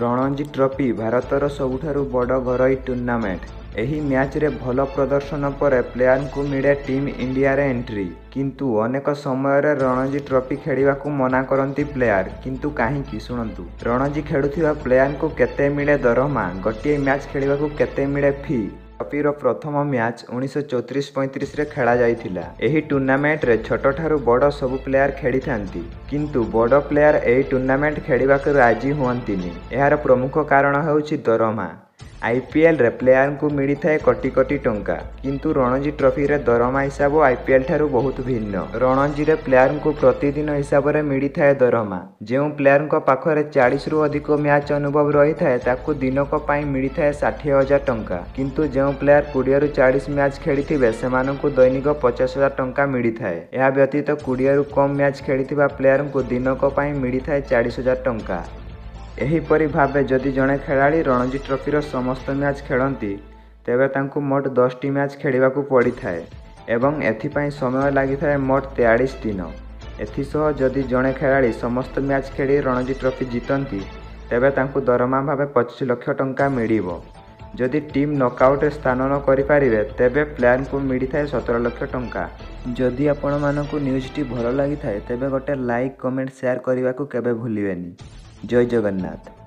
Ranji trophy भारतर सबुठारु बड़ घरोई tournament. ଏହି ମ୍ୟାଚ୍ରେ ଭଲ ପ୍ରଦର୍ଶନ ପରେ ପ୍ଲେୟାରଙ୍କୁ ମିଳେ ଟିମ୍ ଇଣ୍ଡିଆରେ ଏଣ୍ଟ୍ରି। କିନ୍ତୁ ଅନେକ ସମୟରେ ରଣଜି ଟ୍ରଫି ଖେଳିବାକୁ ମନା କରନ୍ତି ପ୍ଲେୟାର। କିନ୍ତୁ କାହିଁକି ଶୁଣନ୍ତୁ। ରଣଜି ଖେଳୁଥିବା ପ୍ଲେୟାରଙ୍କୁ କେତେ ମିଳେ ଦରମା, ଗୋଟିଏ ମ୍ୟାଚ୍ ଖେଳିବାକୁ କେତେ ମିଳେ ଫି। ଟ୍ରଫିର ପ୍ରଥମ ମ୍ୟାଚ୍ 1934-35ରେ ଖେଳାଯାଇଥିଲା। ଏହି ଟୁର୍ଣ୍ଣାମେଣ୍ଟରେ ଛୋଟଠାରୁ ବଡ଼ ସବୁ ପ୍ଲେୟାର ଖେଳିଥାନ୍ତି। କିନ୍ତୁ ବଡ଼ ପ୍ଲେୟାର ଏହି ଟୁର୍ଣ୍ଣାମେଣ୍ଟ ଖେଳିବାକୁ ରାଜି ହୁଅନ୍ତିନି। ଏହାର ପ୍ରମୁଖ କାରଣ ହେଉଛି ଦରମା। ଆଇପିଏଲ୍ରେ ପ୍ଲେୟାରଙ୍କୁ ମିଳିଥାଏ କୋଟି କୋଟି ଟଙ୍କା, କିନ୍ତୁ ରଣଜି ଟ୍ରଫିରେ ଦରମା ହିସାବ ଆଇପିଏଲ୍ ଠାରୁ ବହୁତ ଭିନ୍ନ। ରଣଜିରେ ପ୍ଲେୟାରଙ୍କୁ ପ୍ରତିଦିନ ହିସାବରେ ମିଳିଥାଏ ଦରମା। ଯେଉଁ ପ୍ଲେୟାରଙ୍କ ପାଖରେ 40ରୁ ଅଧିକ ମ୍ୟାଚ୍ ଅନୁଭବ ରହିଥାଏ ତାକୁ ଦିନକ ପାଇଁ ମିଳିଥାଏ 60,000 ଟଙ୍କା। କିନ୍ତୁ ଯେଉଁ ପ୍ଲେୟାର 20ରୁ 40 ମ୍ୟାଚ୍ ଖେଳିଥିବେ ସେମାନଙ୍କୁ ଦୈନିକ 50,000 ଟଙ୍କା ମିଳିଥାଏ। ଏହା ବ୍ୟତୀତ 20ରୁ କମ୍ ମ୍ୟାଚ୍ ଖେଳିଥିବା ପ୍ଲେୟାରଙ୍କୁ ଦିନକ ପାଇଁ ମିଳିଥାଏ 40,000 ଟଙ୍କା। ଏହିପରି ଭାବେ ଯଦି ଜଣେ ଖେଳାଳି ରଣଜି ଟ୍ରଫିର ସମସ୍ତ ମ୍ୟାଚ୍ ଖେଳନ୍ତି ତେବେ ତାଙ୍କୁ ମୋଟ 10ଟି ମ୍ୟାଚ୍ ଖେଳିବାକୁ ପଡ଼ିଥାଏ ଏବଂ ଏଥିପାଇଁ ସମୟ ଲାଗିଥାଏ ମୋଟ 43 ଦିନ। ଏଥିସହ ଯଦି ଜଣେ ଖେଳାଳି ସମସ୍ତ ମ୍ୟାଚ୍ ଖେଳି ରଣଜି ଟ୍ରଫି ଜିତନ୍ତି ତେବେ ତାଙ୍କୁ ଦରମା ଭାବେ 25 ଲକ୍ଷ ଟଙ୍କା ମିଳିବ। ଯଦି ଟିମ୍ ନକଆଉଟ୍ରେ ସ୍ଥାନ ନ କରିପାରିବେ ତେବେ ପ୍ଲେୟାରଙ୍କୁ ମିଳିଥାଏ 17 ଲକ୍ଷ ଟଙ୍କା। ଯଦି ଆପଣମାନଙ୍କୁ ନ୍ୟୁଜ୍ଟି ଭଲ ଲାଗିଥାଏ ତେବେ ଗୋଟେ ଲାଇକ୍, କମେଣ୍ଟ, ସେୟାର କରିବାକୁ କେବେ ଭୁଲିବେନି। ଜୟ ଜଗନ୍ନାଥ।